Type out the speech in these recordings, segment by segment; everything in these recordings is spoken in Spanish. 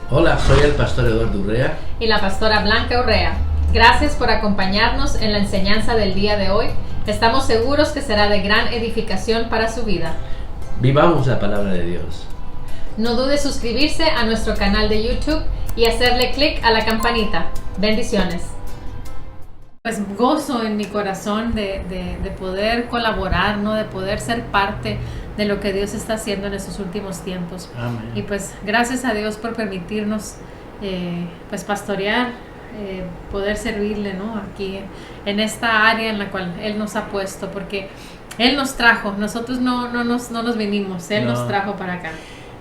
Hola, soy el pastor Eduardo Urrea. Y la pastora Blanca Urrea. Gracias por acompañarnos en la enseñanza del día de hoy. Estamos seguros que será de gran edificación para su vida. Vivamos la palabra de Dios. No dude suscribirse a nuestro canal de YouTube y hacerle clic a la campanita. Bendiciones. Pues gozo en mi corazón de poder colaborar, ¿no? De poder ser parte de lo que Dios está haciendo en estos últimos tiempos. Amén. Y pues gracias a Dios por permitirnos pues pastorear, poder servirle, ¿no? Aquí en esta área en la cual Él nos ha puesto, porque Él nos trajo, nosotros no nos vinimos, Él nos trajo para acá.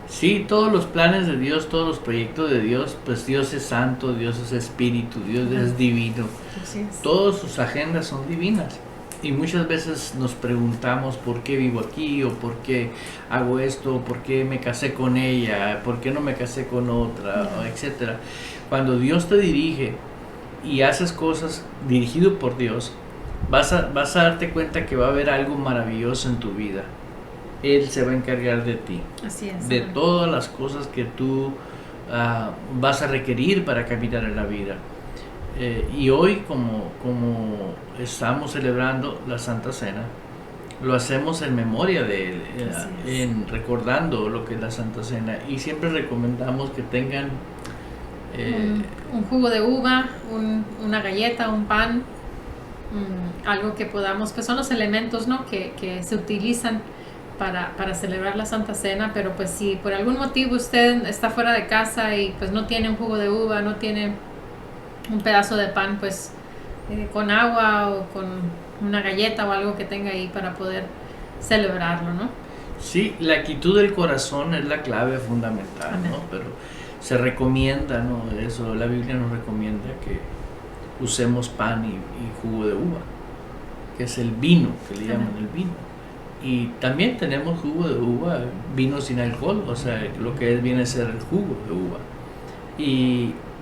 Sí, todos los planes de Dios, todos los proyectos de Dios, pues Dios es santo, Dios es espíritu, Dios es divino. Así es. Todas sus agendas son divinas. Y muchas veces nos preguntamos por qué vivo aquí, o por qué hago esto, o por qué me casé con ella, por qué no me casé con otra, etcétera. Cuando Dios te dirige y haces cosas dirigido por Dios, vas a darte cuenta que va a haber algo maravilloso en tu vida. Él se va a encargar de ti, Así es. de todas las cosas que tú vas a requerir para caminar en la vida. Y hoy, como estamos celebrando la Santa Cena, lo hacemos en memoria de Él, en recordando lo que es la Santa Cena. Y siempre recomendamos que tengan un jugo de uva, una galleta, un pan, algo que podamos, pues son los elementos, ¿no? que se utilizan para celebrar la Santa Cena. Pero pues si por algún motivo usted está fuera de casa y pues no tiene un jugo de uva, no tiene un pedazo de pan, pues con agua o con una galleta o algo que tenga ahí para poder celebrarlo, ¿no? Sí, la quietud del corazón es la clave fundamental, Amén. ¿no? Pero se recomienda, ¿no? Eso, la Biblia nos recomienda que usemos pan y jugo de uva, que es el vino, que le llaman el vino. Y también tenemos jugo de uva, vino sin alcohol, o sea, lo que viene a ser el jugo de uva.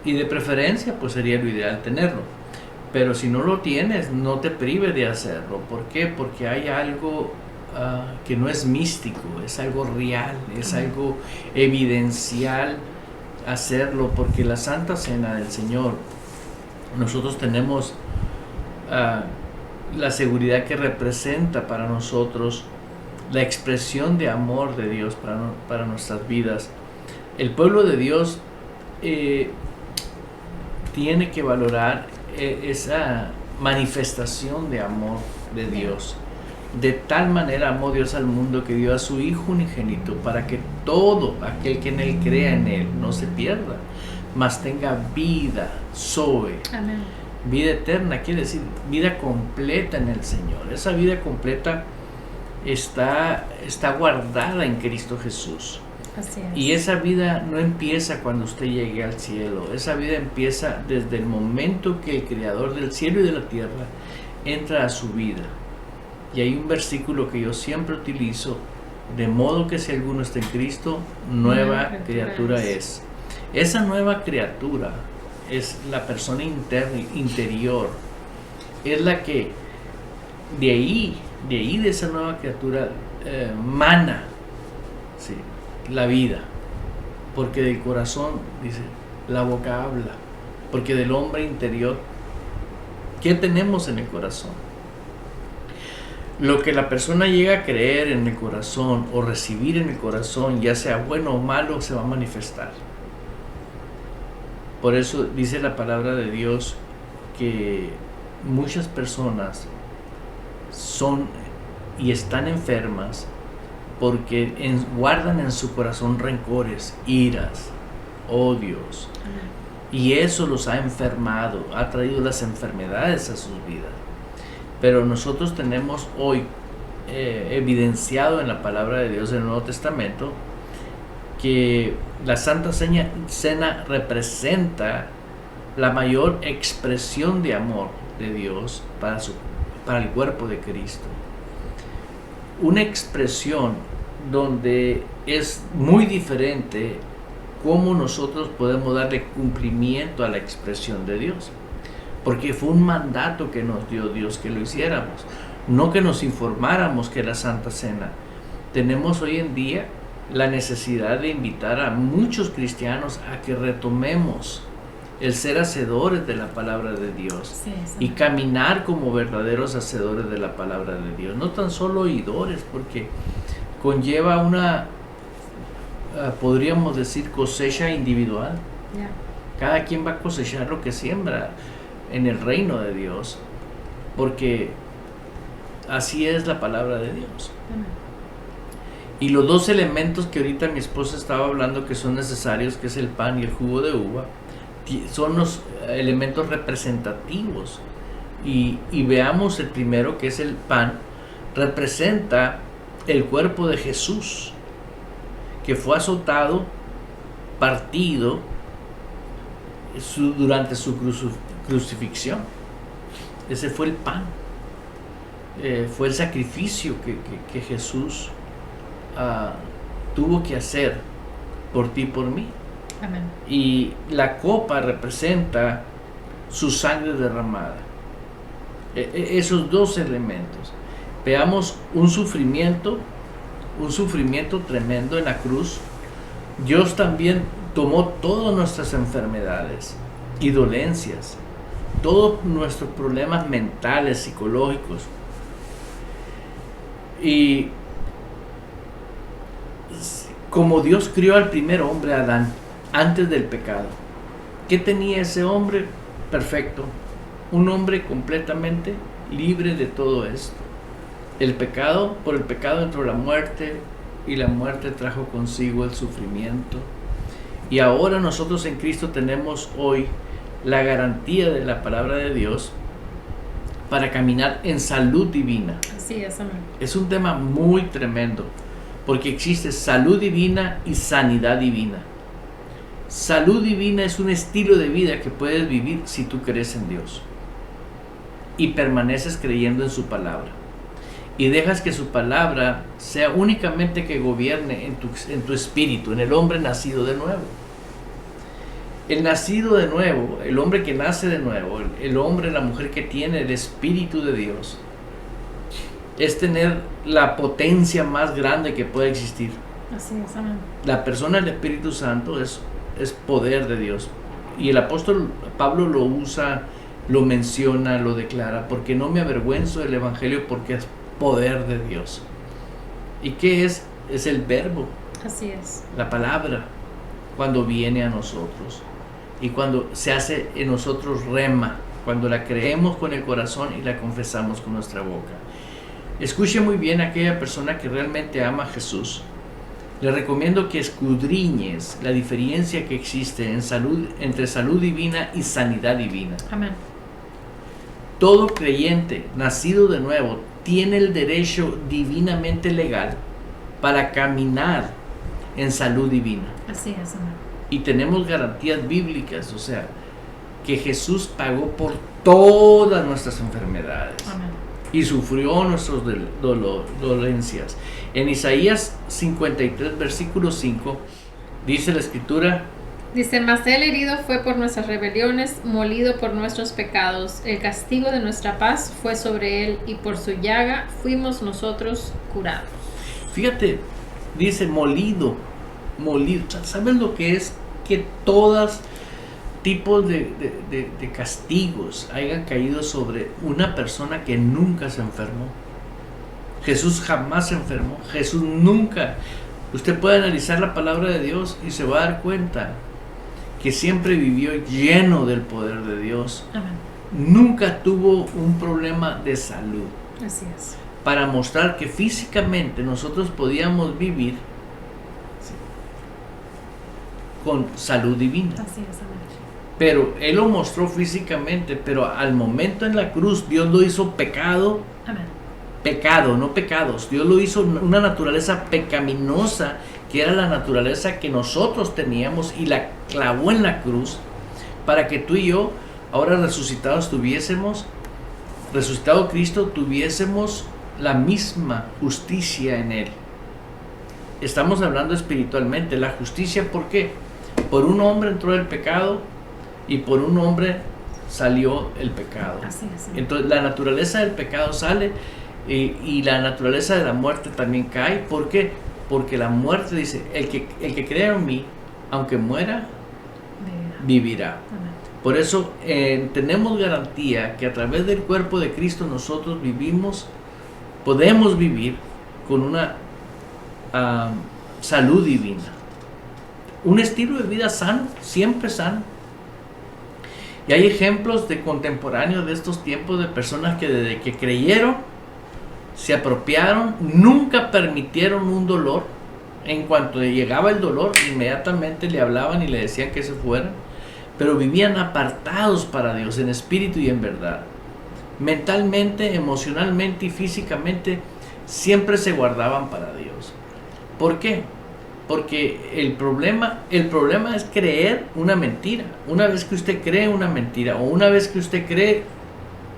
Y de preferencia, pues sería lo ideal tenerlo. Pero si no lo tienes, no te prives de hacerlo. ¿Por qué? Porque hay algo que no es místico, es algo real, es algo evidencial hacerlo. Porque la Santa Cena del Señor, nosotros tenemos la seguridad que representa para nosotros la expresión de amor de Dios para nuestras vidas. El pueblo de Dios tiene que valorar esa manifestación de amor de Dios. De tal manera amó Dios al mundo que dio a su Hijo unigénito, para que todo aquel que en Él crea en Él no se pierda, mas tenga vida, Zoe. Amén. Vida eterna quiere decir vida completa en el Señor. Esa vida completa está guardada en Cristo Jesús. Así es. Y esa vida no empieza cuando usted llegue al cielo. Esa vida empieza desde el momento que el Creador del cielo y de la tierra entra a su vida. Y hay un versículo que yo siempre utilizo: de modo que si alguno está en Cristo, nueva criatura es. Esa nueva criatura es la persona interior. Es la que de ahí de esa nueva criatura mana, ¿sí?, la vida. Porque del corazón, dice, la boca habla. Porque del hombre interior, ¿qué tenemos en el corazón? Lo que la persona llega a creer en el corazón o recibir en el corazón, ya sea bueno o malo, se va a manifestar. Por eso dice la palabra de Dios que muchas personas son y están enfermas porque guardan en su corazón rencores, iras, odios. Y eso los ha enfermado, ha traído las enfermedades a sus vidas. Pero nosotros tenemos hoy evidenciado en la palabra de Dios en el Nuevo Testamento que la Santa Cena representa la mayor expresión de amor de Dios para el cuerpo de Cristo. Una expresión donde es muy diferente cómo nosotros podemos darle cumplimiento a la expresión de Dios. Porque fue un mandato que nos dio Dios que lo hiciéramos, no que nos informáramos que era Santa Cena. Tenemos hoy en día la necesidad de invitar a muchos cristianos a que retomemos el ser hacedores de la palabra de Dios, Sí, y caminar como verdaderos hacedores de la palabra de Dios, no tan solo oidores, porque conlleva una, podríamos decir, cosecha individual. Yeah. Cada quien va a cosechar lo que siembra en el reino de Dios, porque así es la palabra de Dios. Amen. Y los dos elementos que ahorita mi esposa estaba hablando que son necesarios, que es el pan y el jugo de uva, son los elementos representativos. Y veamos el primero, que es el pan, representa el cuerpo de Jesús, que fue azotado, partido durante su crucifixión. Ese fue el pan, fue el sacrificio que Jesús tuvo que hacer por ti y por mí. Amen. Y la copa representa su sangre derramada. Esos dos elementos. Veamos un sufrimiento tremendo en la cruz. Dios también tomó todas nuestras enfermedades y dolencias, todos nuestros problemas mentales, psicológicos. Y como Dios crió al primer hombre, Adán, antes del pecado, ¿qué tenía ese hombre? Perfecto, un hombre completamente libre de todo esto. Por el pecado entró la muerte, y la muerte trajo consigo el sufrimiento. Y ahora nosotros en Cristo tenemos hoy la garantía de la palabra de Dios para caminar en salud divina. Así es, amén. Es un tema muy tremendo, porque existe salud divina y sanidad divina. Salud divina es un estilo de vida que puedes vivir si tú crees en Dios y permaneces creyendo en su palabra, y dejas que su palabra sea únicamente que gobierne en tu espíritu, en el hombre nacido de nuevo. El nacido de nuevo, el hombre que nace de nuevo, el hombre, la mujer que tiene el Espíritu de Dios, es tener la potencia más grande que puede existir. Así es, amén. La persona del Espíritu Santo es poder de Dios. Y el apóstol Pablo lo usa, lo menciona, lo declara, porque no me avergüenzo del Evangelio, porque es poder de Dios. ¿Y qué es? Es el verbo, Así es. la palabra, cuando viene a nosotros y cuando se hace en nosotros rema, cuando la creemos con el corazón y la confesamos con nuestra boca. Escuche muy bien a aquella persona que realmente ama a Jesús. Le recomiendo que escudriñes la diferencia que existe entre salud divina y sanidad divina. Amén. Todo creyente nacido de nuevo tiene el derecho divinamente legal para caminar en salud divina. Así es, amén. Y tenemos garantías bíblicas, o sea, que Jesús pagó por todas nuestras enfermedades. Amén. Y sufrió nuestras dolencias. En Isaías 53, versículo 5, dice la Escritura: Dice, mas él herido fue por nuestras rebeliones, molido por nuestros pecados. El castigo de nuestra paz fue sobre él, y por su llaga fuimos nosotros curados. Fíjate, dice molido. ¿Sabes lo que es? Que todos tipos de castigos hayan caído sobre una persona que nunca se enfermó. Jesús jamás se enfermó. Jesús nunca. Usted puede analizar la palabra de Dios y se va a dar cuenta que siempre vivió lleno del poder de Dios. Amén. Nunca tuvo un problema de salud. Así es. Para mostrar que físicamente nosotros podíamos vivir con salud divina. Así es, amén. Pero Él lo mostró físicamente, pero al momento en la cruz Dios lo hizo pecado. Amén. Pecado, no pecados. Dios lo hizo una naturaleza pecaminosa, que era la naturaleza que nosotros teníamos, y la clavó en la cruz para que tú y yo, ahora resucitado Cristo, tuviésemos la misma justicia en Él. Estamos hablando espiritualmente. La justicia, ¿por qué? Por un hombre entró el pecado y por un hombre salió el pecado. Así es. Entonces la naturaleza del pecado sale y la naturaleza de la muerte también cae. ¿Por qué? porque la muerte dice, el que crea en mí, aunque muera, vivirá. Por eso tenemos garantía que a través del cuerpo de Cristo nosotros podemos vivir con una salud divina, un estilo de vida sano, siempre sano. Y hay ejemplos de contemporáneos de estos tiempos de personas que desde que creyeron, se apropiaron, nunca permitieron un dolor. En cuanto llegaba el dolor, inmediatamente le hablaban y le decían que se fueran, pero vivían apartados para Dios en espíritu y en verdad. Mentalmente, emocionalmente y físicamente siempre se guardaban para Dios. ¿Por qué? Porque el problema es creer una mentira. Una vez que usted cree una mentira, o una vez que usted cree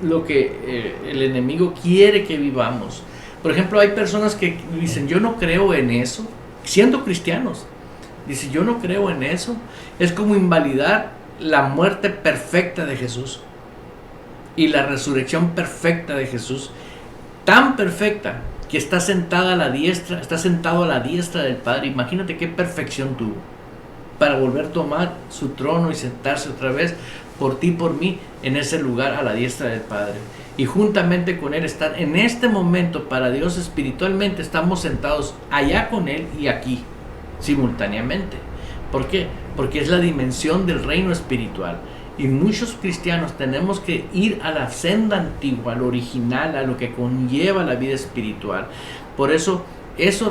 lo que el enemigo quiere que vivamos. Por ejemplo, hay personas que dicen, yo no creo en eso, siendo cristianos. Dice, yo no creo en eso. Es como invalidar la muerte perfecta de Jesús y la resurrección perfecta de Jesús, tan perfecta que está sentado a la diestra del Padre. Imagínate qué perfección tuvo para volver a tomar su trono y sentarse otra vez por ti y por mí en ese lugar a la diestra del Padre, y juntamente con Él estar en este momento para Dios espiritualmente. Estamos sentados allá con Él y aquí simultáneamente. ¿Por qué? Porque es la dimensión del reino espiritual. Y muchos cristianos tenemos que ir a la senda antigua, al original, a lo que conlleva la vida espiritual. Por eso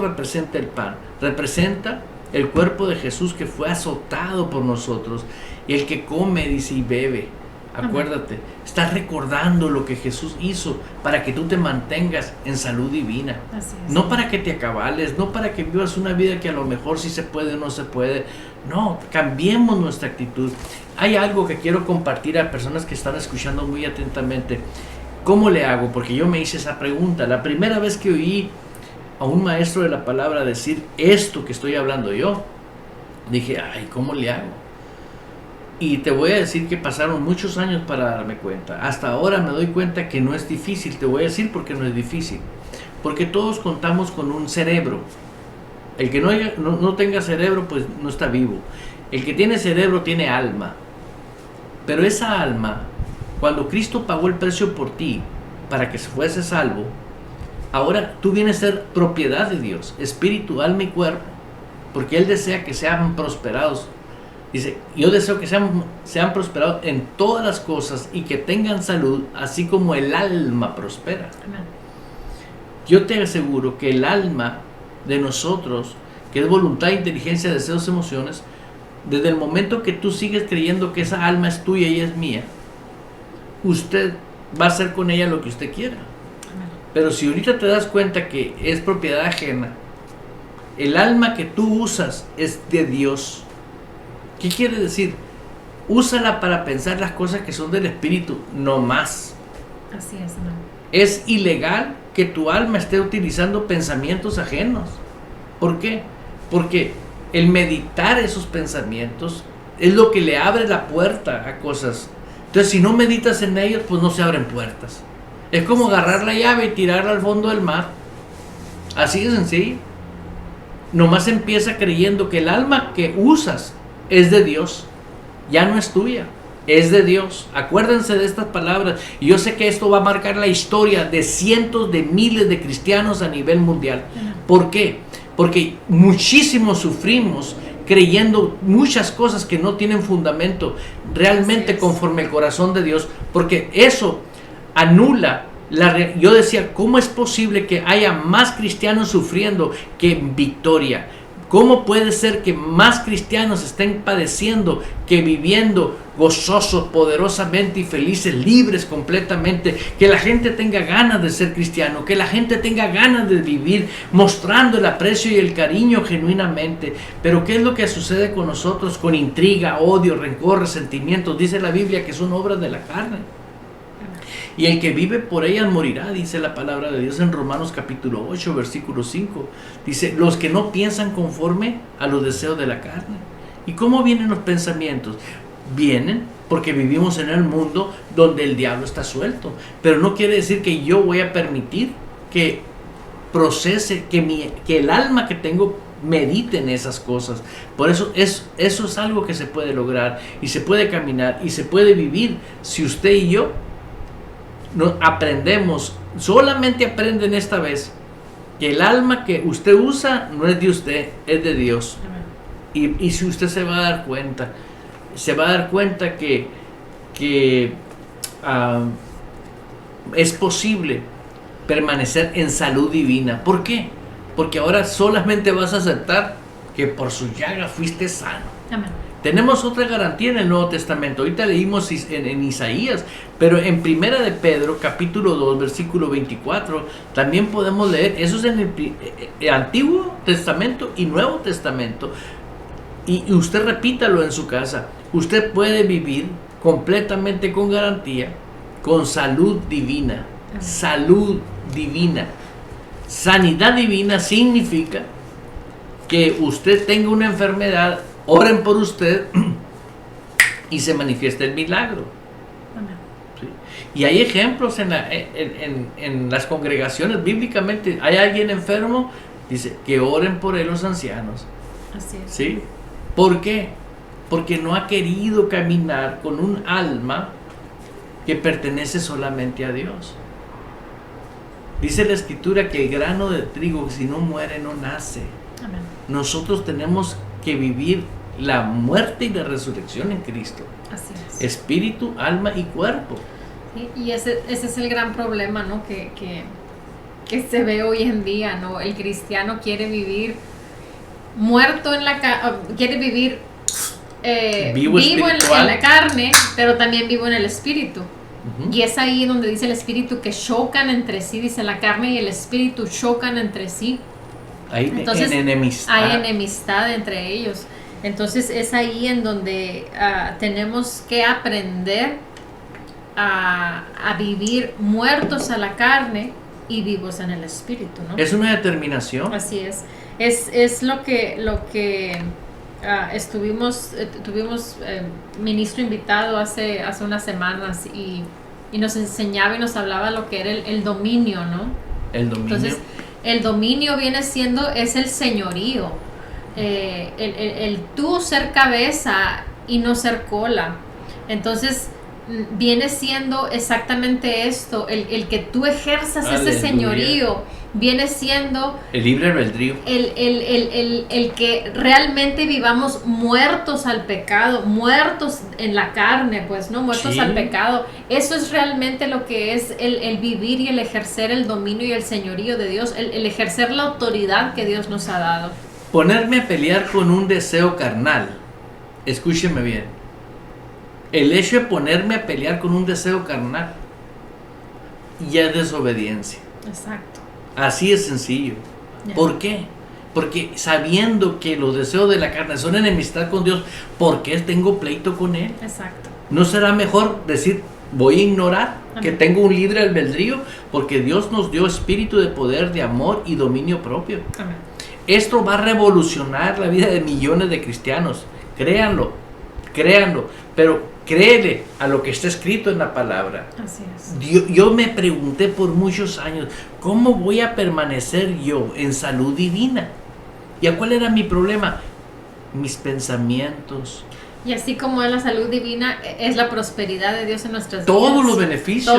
representa el pan, representa el cuerpo de Jesús que fue azotado por nosotros. Y el que come, dice, y bebe, acuérdate, estás recordando lo que Jesús hizo para que tú te mantengas en salud divina. Así es. No para que te acabales, no para que vivas una vida que a lo mejor sí se puede o no se puede. No, cambiemos nuestra actitud. Hay algo que quiero compartir a personas que están escuchando muy atentamente. ¿Cómo le hago? Porque yo me hice esa pregunta. La primera vez que oí a un maestro de la palabra decir esto que estoy hablando yo, dije, ay, ¿cómo le hago? Y te voy a decir que pasaron muchos años para darme cuenta. Hasta ahora me doy cuenta que no es difícil. Te voy a decir por qué no es difícil. Porque todos contamos con un cerebro. El que no tenga cerebro, pues no está vivo. El que tiene cerebro tiene alma. Pero esa alma, cuando Cristo pagó el precio por ti, para que fuese salvo, ahora tú vienes a ser propiedad de Dios, espíritu, alma y cuerpo. Porque Él desea que sean prosperados. Dice, yo deseo que sean prosperados en todas las cosas y que tengan salud, así como el alma prospera. Amén. Yo te aseguro que el alma de nosotros, que es voluntad, inteligencia, deseos, emociones, desde el momento que tú sigues creyendo que esa alma es tuya y es mía, usted va a hacer con ella lo que usted quiera. Amén. Pero si ahorita te das cuenta que es propiedad ajena, el alma que tú usas es de Dios. ¿Qué quiere decir? Úsala para pensar las cosas que son del espíritu, no más. Así es, ¿no? Es ilegal que tu alma esté utilizando pensamientos ajenos. ¿Por qué? Porque el meditar esos pensamientos es lo que le abre la puerta a cosas. Entonces, si no meditas en ellos, pues no se abren puertas. Es como agarrar la llave y tirarla al fondo del mar. Así de sencillo. Nomás empieza creyendo que el alma que usas es de Dios, ya no es tuya, es de Dios. Acuérdense de estas palabras. Y yo sé que esto va a marcar la historia de cientos de miles de cristianos a nivel mundial. ¿Por qué? Porque muchísimos sufrimos creyendo muchas cosas que no tienen fundamento realmente conforme al corazón de Dios, porque eso anula yo decía, ¿cómo es posible que haya más cristianos sufriendo que en victoria? ¿Cómo puede ser que más cristianos estén padeciendo que viviendo gozosos, poderosamente y felices, libres completamente? Que la gente tenga ganas de ser cristiano, que la gente tenga ganas de vivir mostrando el aprecio y el cariño genuinamente. Pero ¿qué es lo que sucede con nosotros? Con intriga, odio, rencor, resentimientos. Dice la Biblia que son obras de la carne. Y el que vive por ellas morirá, dice la palabra de Dios en Romanos capítulo 8, versículo 5. Dice, los que no piensan conforme a los deseos de la carne. ¿Y cómo vienen los pensamientos? Vienen porque vivimos en el mundo donde el diablo está suelto. Pero no quiere decir que yo voy a permitir que procese, que el alma que tengo medite en esas cosas. Por eso eso es algo que se puede lograr y se puede caminar y se puede vivir si usted y yo no aprendemos. Solamente aprenden esta vez que el alma que usted usa no es de usted, es de Dios. Y si usted se va a dar cuenta que es posible permanecer en salud divina. ¿Por qué? Porque ahora solamente vas a aceptar que por su llaga fuiste sano. Amén. Tenemos otra garantía en el Nuevo Testamento. Ahorita leímos en Isaías, pero en Primera de Pedro, capítulo 2, versículo 24, también podemos leer, eso es en el Antiguo Testamento y Nuevo Testamento, y usted repítalo en su casa. Usted puede vivir completamente con garantía, con salud divina. Salud divina. Sanidad divina significa que usted tenga una enfermedad, oren por usted y se manifiesta el milagro. ¿Sí? Y hay ejemplos en las congregaciones bíblicamente. Hay alguien enfermo, dice que oren por él los ancianos. Así es. ¿Sí? ¿Por qué? Porque no ha querido caminar con un alma que pertenece solamente a Dios. Dice la Escritura que el grano de trigo, si no muere, no nace. Amén. Nosotros tenemos que vivir la muerte y la resurrección en Cristo. Así es. Espíritu, alma y cuerpo. Sí, y ese es el gran problema, ¿no? Que se ve hoy en día, ¿no? El cristiano quiere vivir muerto quiere vivir vivo en la carne, pero también vivo en el espíritu. Y es ahí donde dice el espíritu que chocan entre sí, dice la carne y el espíritu chocan entre sí. Entonces, hay enemistad entre ellos. Entonces es ahí en donde tenemos que aprender a vivir muertos a la carne y vivos en el espíritu, ¿no? Es una determinación. Así es. Es lo que tuvimos ministro invitado hace unas semanas y nos enseñaba y nos hablaba lo que era el dominio, ¿no? El dominio. Entonces, el dominio viene siendo, es el señorío, el tú ser cabeza y no ser cola. Entonces, viene siendo exactamente esto, el que tú ejerzas ese señorío, viene siendo el libre albedrío, el que realmente vivamos muertos al pecado, muertos en la carne, pues, ¿no? Muertos al pecado. Eso es realmente lo que es el vivir y el ejercer el dominio y el señorío de Dios, el ejercer la autoridad que Dios nos ha dado. Ponerme a pelear con un deseo carnal, escúcheme bien, el hecho de ponerme a pelear con un deseo carnal ya es desobediencia. Exacto. Así es sencillo. Yeah. ¿Por qué? Porque sabiendo que los deseos de la carne son enemistad con Dios, ¿por qué tengo pleito con Él? Exacto. ¿No será mejor decir, voy a ignorar que tengo un libre albedrío? Porque Dios nos dio espíritu de poder, de amor y dominio propio. Amén. Esto va a revolucionar la vida de millones de cristianos. Créanlo, pero créele a lo que está escrito en la palabra. Así es. Yo me pregunté por muchos años, ¿cómo voy a permanecer yo en salud divina? ¿Y a cuál era mi problema? Mis pensamientos. Y así como es la salud divina, es la prosperidad de Dios en nuestras vidas. Todos los beneficios.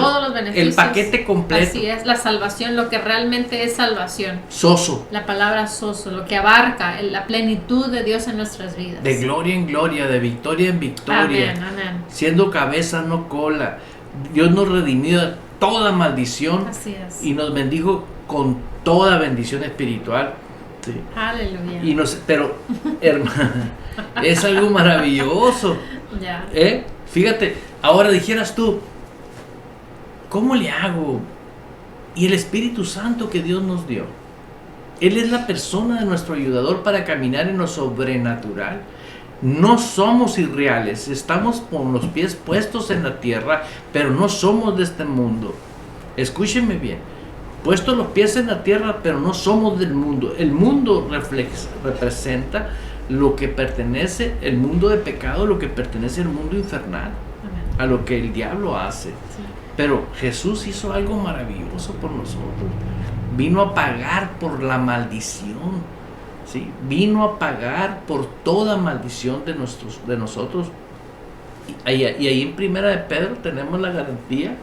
El paquete completo. Así es, la salvación, lo que realmente es salvación. Soso. La palabra soso, lo que abarca la plenitud de Dios en nuestras vidas. De gloria en gloria, de victoria en victoria. Amén, amén. Siendo cabeza, no cola. Dios nos redimió de toda maldición. Así es. Y nos bendijo con toda bendición espiritual. Sí. Aleluya. Pero, hermana, es algo maravilloso. Ya. Fíjate, ahora dijeras tú, ¿cómo le hago? Y el Espíritu Santo que Dios nos dio, Él es la persona de nuestro ayudador para caminar en lo sobrenatural. No somos irreales, estamos con los pies puestos en la tierra, pero no somos de este mundo. Escúchenme bien. Puestos los pies en la tierra, pero no somos del mundo. El mundo representa lo que pertenece, el mundo de pecado, lo que pertenece al mundo infernal. Amén. A lo que el diablo hace. Sí. Pero Jesús hizo algo maravilloso por nosotros. vino a pagar por la maldición, ¿sí? Vino a pagar por toda maldición de nosotros. Y ahí en Primera de Pedro tenemos la garantía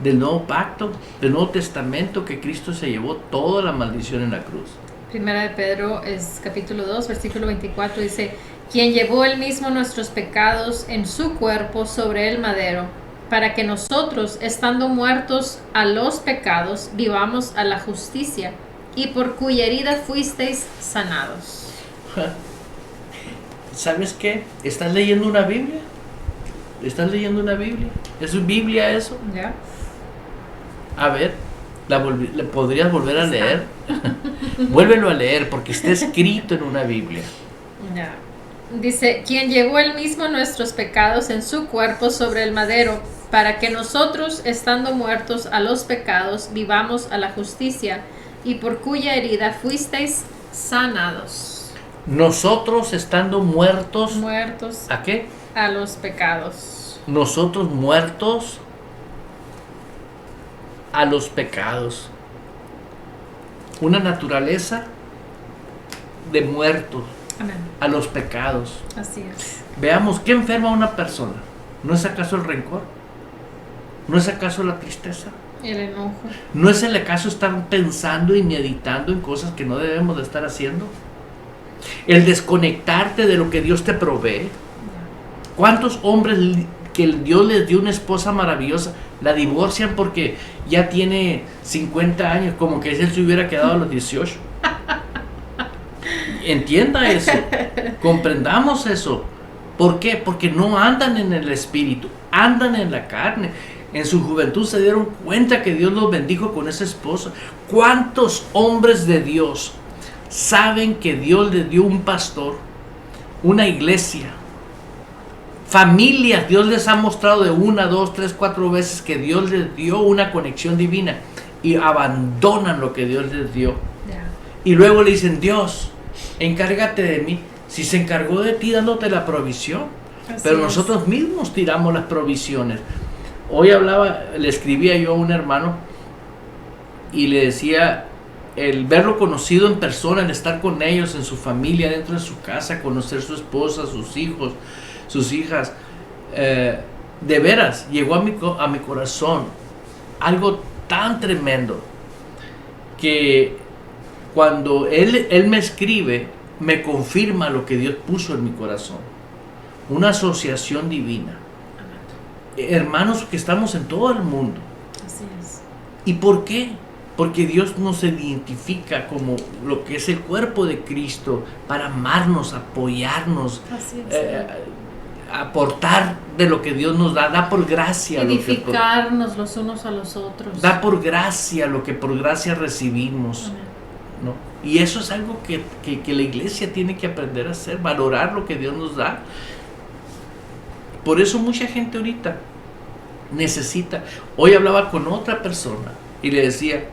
del nuevo pacto, del Nuevo Testamento, que Cristo se llevó toda la maldición en la cruz. Primera de Pedro es capítulo 2, versículo 24, dice: quien llevó él mismo nuestros pecados en su cuerpo sobre el madero, para que nosotros, estando muertos a los pecados, vivamos a la justicia, y por cuya herida fuisteis sanados. ¿Sabes qué? ¿Estás leyendo una Biblia? ¿Estás leyendo una Biblia? ¿Es Biblia eso? ¿Ya? A ver, ¿la podrías volver a leer? Vuélvelo a leer, porque está escrito en una Biblia. Ya. Dice: quien llevó él mismo nuestros pecados en su cuerpo sobre el madero, para que nosotros, estando muertos a los pecados, vivamos a la justicia, y por cuya herida fuisteis sanados. Nosotros, estando muertos... Muertos. ¿A qué? A los pecados. Nosotros muertos a los pecados. Una naturaleza de muertos. Amén. A los pecados. Así es. Veamos, ¿qué enferma a una persona? ¿No es acaso el rencor? ¿No es acaso la tristeza? El enojo. ¿No es el acaso estar pensando y meditando en cosas que no debemos de estar haciendo? El desconectarte de lo que Dios te provee. ¿Cuántos hombres que Dios les dio una esposa maravillosa la divorcian porque ya tiene 50 años, como que si él se hubiera quedado a los 18? Entienda eso, comprendamos eso. ¿Por qué? Porque no andan en el espíritu, andan en la carne. En su juventud se dieron cuenta que Dios los bendijo con esa esposa. ¿Cuántos hombres de Dios saben que Dios les dio un pastor, una iglesia, familias? Dios les ha mostrado de 1, 2, 3, 4 veces que Dios les dio una conexión divina, y abandonan lo que Dios les dio. Y luego le dicen: Dios, encárgate de mí. Si se encargó de ti dándote la provisión. Pero nosotros mismos tiramos las provisiones. Hoy le escribía yo a un hermano y le decía: el verlo conocido en persona, el estar con ellos, en su familia, dentro de su casa, conocer su esposa, sus hijos, sus hijas, de veras llegó a mi corazón algo tan tremendo, que cuando él me escribe, me confirma lo que Dios puso en mi corazón. Una asociación divina. Hermanos que estamos en todo el mundo. Así es. ¿Y por qué? Porque Dios nos identifica como lo que es el cuerpo de Cristo, para amarnos, apoyarnos, aportar de lo que Dios nos da por gracia. Edificarnos los unos a los otros. Da por gracia lo que por gracia recibimos. Amén. ¿No? Y eso es algo que la iglesia tiene que aprender a hacer, valorar lo que Dios nos da. Por eso mucha gente ahorita necesita. Hoy hablaba con otra persona y le decía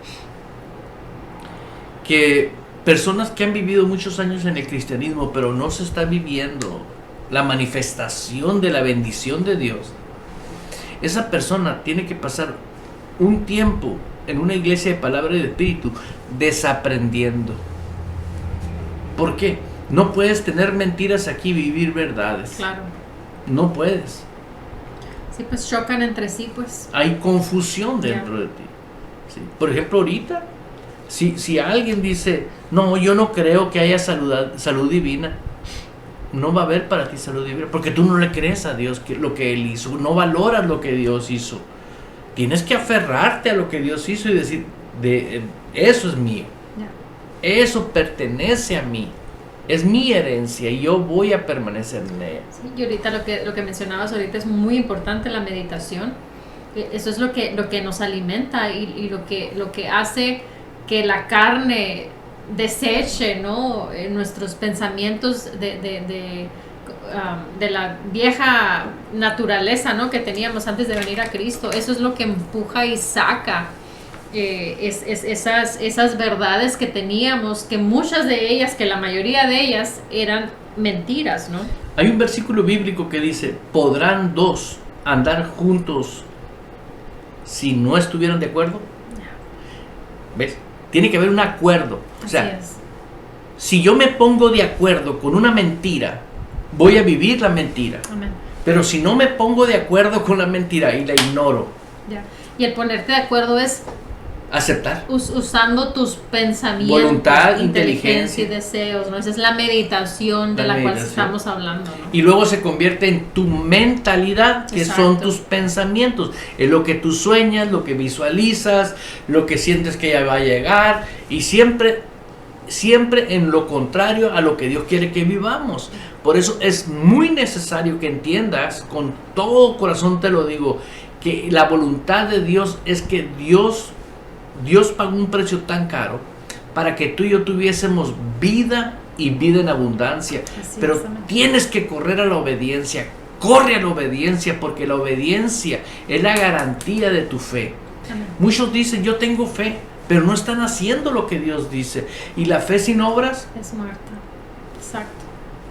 que personas que han vivido muchos años en el cristianismo, pero no se está viviendo la manifestación de la bendición de Dios, esa persona tiene que pasar un tiempo en una iglesia de palabra y de espíritu desaprendiendo. ¿Por qué? No puedes tener mentiras aquí y vivir verdades. Claro. No puedes. Sí, pues chocan entre sí, pues. Hay confusión dentro de ti. ¿Sí? Por ejemplo, ahorita, si alguien dice: no, yo no creo que haya salud divina, no va a haber para ti salud divina, porque tú no le crees a Dios lo que Él hizo, no valoras lo que Dios hizo. Tienes que aferrarte a lo que Dios hizo y decir: eso es mío, eso pertenece a mí, es mi herencia y yo voy a permanecer en ella. Sí, y ahorita lo que mencionabas ahorita es muy importante, la meditación. Eso es lo que nos alimenta y lo que hace que la carne deseche, ¿no? Nuestros pensamientos de la vieja naturaleza, ¿no? Que teníamos antes de venir a Cristo. Eso es lo que empuja y saca esas verdades que teníamos, que muchas de ellas, que la mayoría de ellas eran mentiras, ¿no? Hay un versículo bíblico que dice: ¿podrán dos andar juntos si no estuvieran de acuerdo? ¿Ves? Tiene que haber un acuerdo. O sea, Así es. si yo me pongo de acuerdo con una mentira, voy a vivir la mentira. Amén. Pero si no me pongo de acuerdo con la mentira y la ignoro, Ya. Y el ponerte de acuerdo es aceptar. usando tus pensamientos, Voluntad, inteligencia inteligencia. y deseos, ¿no? Esa es la meditación de La la cual meditación. estamos hablando, ¿no? Y luego se convierte en tu mentalidad, que Exacto. son tus pensamientos. Es lo que tú sueñas, lo que visualizas, lo que sientes que ya va a llegar. Y siempre en lo contrario a lo que Dios quiere que vivamos. Por eso es muy necesario que entiendas, con todo corazón te lo digo, que la voluntad de Dios es que Dios pagó un precio tan caro para que tú y yo tuviésemos vida y vida en abundancia. Así Pero es, amén. tienes que correr a la obediencia. Corre a la obediencia, porque la obediencia es la garantía de tu fe. Amén. Muchos dicen, yo tengo fe, pero no están haciendo lo que Dios dice. Y la fe sin obras, Es muerta. Exacto.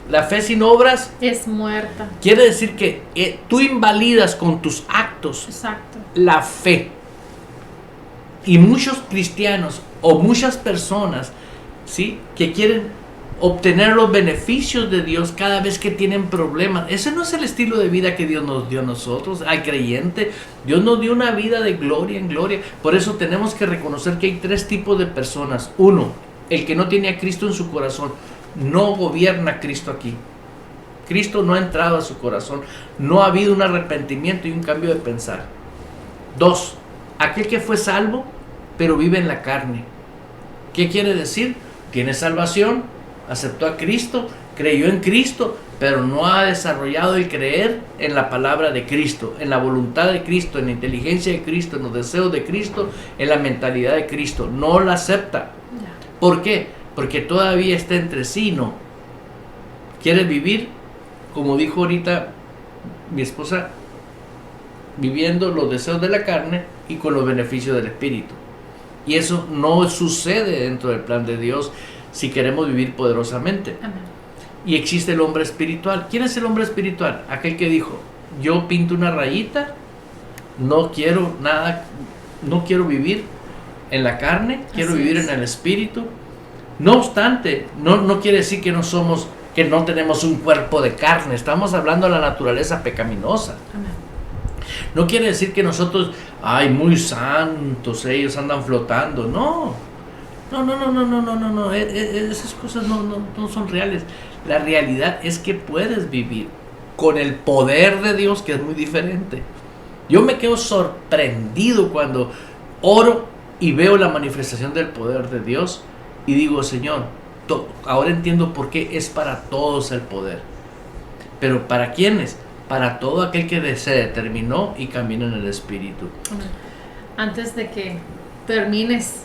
la fe sin obras Es muerta. quiere decir que tú invalidas con tus actos Exacto. la fe. Y muchos cristianos o muchas personas, ¿sí?, que quieren obtener los beneficios de Dios cada vez que tienen problemas. Ese no es el estilo de vida que Dios nos dio a nosotros, al creyente. Dios nos dio una vida de gloria en gloria. Por eso tenemos que reconocer que hay tres tipos de personas. Uno, el que no tiene a Cristo en su corazón. No gobierna a Cristo aquí. Cristo no ha entrado a su corazón. No ha habido un arrepentimiento y un cambio de pensar. Dos, aquel que fue salvo, pero vive en la carne. ¿Qué quiere decir? Tiene salvación, aceptó a Cristo, creyó en Cristo, pero no ha desarrollado el creer en la palabra de Cristo, en la voluntad de Cristo, en la inteligencia de Cristo, en los deseos de Cristo, en la mentalidad de Cristo. No la acepta. Ya. ¿Por qué? Porque todavía está entre sí, ¿no? Quiere vivir, como dijo ahorita mi esposa, viviendo los deseos de la carne y con los beneficios del Espíritu. Y eso no sucede dentro del plan de Dios si queremos vivir poderosamente. Amén. Y existe el hombre espiritual. ¿Quién es el hombre espiritual? Aquel que dijo, yo pinto una rayita, no quiero nada, no quiero vivir en la carne, quiero Así vivir es. en el Espíritu. No obstante, no quiere decir que que no tenemos un cuerpo de carne. Estamos hablando de la naturaleza pecaminosa. Amén. No quiere decir que nosotros, ay, muy santos, ellos andan flotando. No. Esas cosas no son reales. La realidad es que puedes vivir con el poder de Dios, que es muy diferente. Yo me quedo sorprendido cuando oro y veo la manifestación del poder de Dios y digo, Señor, ahora entiendo por qué es para todos el poder. Pero ¿para quiénes? Para todo aquel que se determinó y camina en el Espíritu. Amén. Antes de que termines,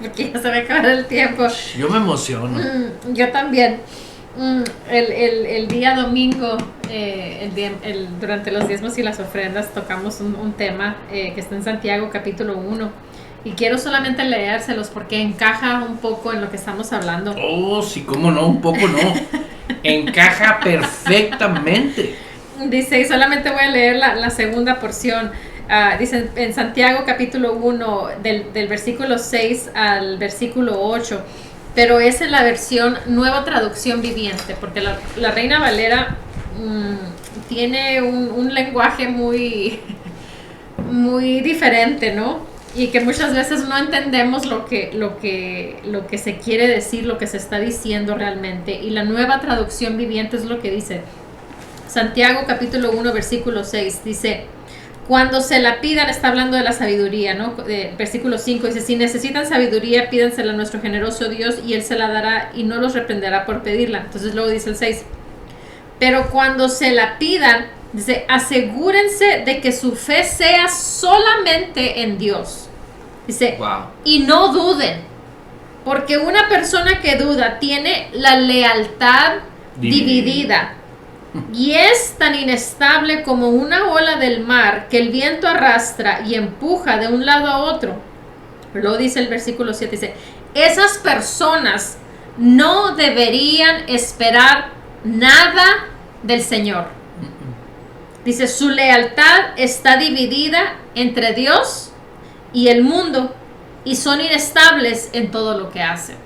porque ya se va a acabar el tiempo. Yo me emociono. Yo también. El día domingo, durante los diezmos y las ofrendas, tocamos un tema que está en Santiago capítulo 1. Y quiero solamente leérselos porque encaja un poco en lo que estamos hablando. Oh, sí, cómo no, un poco no. Encaja perfectamente. Dice, y solamente voy a leer la segunda porción. Dice en Santiago capítulo 1, del versículo 6 al versículo 8. Pero es en la versión Nueva Traducción Viviente, porque la Reina Valera tiene un lenguaje muy, muy diferente, ¿no? Y que muchas veces no entendemos lo que se quiere decir, lo que se está diciendo realmente. Y la Nueva Traducción Viviente es lo que dice. Santiago capítulo 1 versículo 6 dice, cuando se la pidan, está hablando de la sabiduría, ¿no? Versículo 5 dice, si necesitan sabiduría, pídansela a nuestro generoso Dios y Él se la dará y no los reprenderá por pedirla. Entonces luego dice el 6, pero cuando se la pidan, dice, asegúrense de que su fe sea solamente en Dios. Dice, Wow. y no duden, porque una persona que duda tiene la lealtad dividida y es tan inestable como una ola del mar que el viento arrastra y empuja de un lado a otro. Luego dice el versículo 7, dice, esas personas no deberían esperar nada del Señor. Dice, su lealtad está dividida entre Dios y el mundo, y son inestables en todo lo que hacen.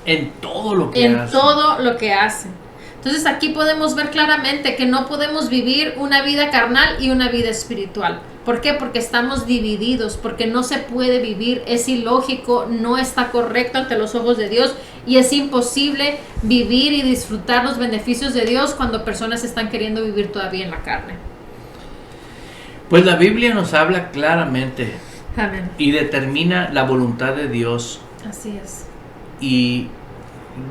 En todo lo que hacen. Todo lo que hacen. Entonces aquí podemos ver claramente que no podemos vivir una vida carnal y una vida espiritual. ¿Por qué? Porque estamos divididos, porque no se puede vivir, es ilógico, no está correcto ante los ojos de Dios y es imposible vivir y disfrutar los beneficios de Dios cuando personas están queriendo vivir todavía en la carne. Pues la Biblia nos habla claramente. Amén. Y determina la voluntad de Dios. Así es. Y